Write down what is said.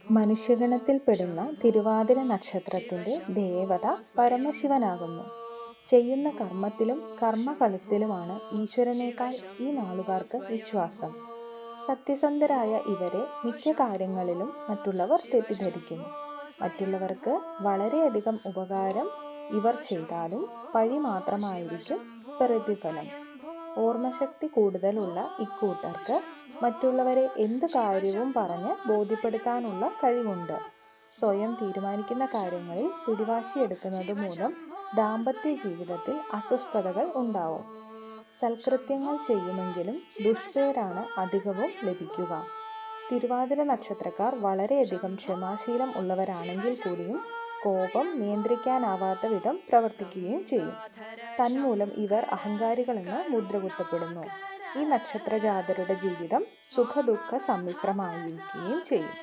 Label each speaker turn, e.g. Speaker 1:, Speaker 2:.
Speaker 1: മനുഷ്യഗണത്തിൽപ്പെടുന്ന തിരുവാതിര നക്ഷത്രത്തിൻ്റെ ദേവത പരമശിവനാകുന്നു. ചെയ്യുന്ന കർമ്മത്തിലും കർമ്മഫലത്തിലുമാണ് ഈശ്വരനേക്കാൾ ഈ നാളുകാർക്ക് വിശ്വാസം. സത്യസന്ധരായ ഇവരെ മിക്ക കാര്യങ്ങളിലും മറ്റുള്ളവർ തെറ്റിദ്ധരിക്കുന്നു. മറ്റുള്ളവർക്ക് വളരെയധികം ഉപകാരം ഇവർ ചെയ്താലും പഴി മാത്രമായിരിക്കും പ്രതിഫലം. ഓർമ്മശക്തി കൂടുതലുള്ള ഇക്കൂട്ടർക്ക് മറ്റുള്ളവരെ എന്ത് കാര്യവും പറഞ്ഞ് ബോധ്യപ്പെടുത്താനുള്ള കഴിവുണ്ട്. സ്വയം തീരുമാനിക്കുന്ന കാര്യങ്ങളിൽ പിടിവാശിയെടുക്കുന്നത് മൂലം ദാമ്പത്യ ജീവിതത്തിൽ അസ്വസ്ഥതകൾ ഉണ്ടാവും. സൽകൃത്യങ്ങൾ ചെയ്യുമെങ്കിലും ദുഷ്പേരാണ് അധികവും ലഭിക്കുക. തിരുവാതിര നക്ഷത്രക്കാർ വളരെയധികം ക്ഷമാശീലം ഉള്ളവരാണെങ്കിൽ കൂടിയും കോപം നിയന്ത്രിക്കാനാവാത്ത വിധം പ്രവർത്തിക്കുകയും ചെയ്യും. തന്മൂലം ഇവർ അഹങ്കാരികളെന്ന് മുദ്രകുത്തപ്പെടുന്നു. ഈ നക്ഷത്രജാതരുടെ ജീവിതം സുഖദുഃഖ സമ്മിശ്രമായിരിക്കുകയും ചെയ്യും.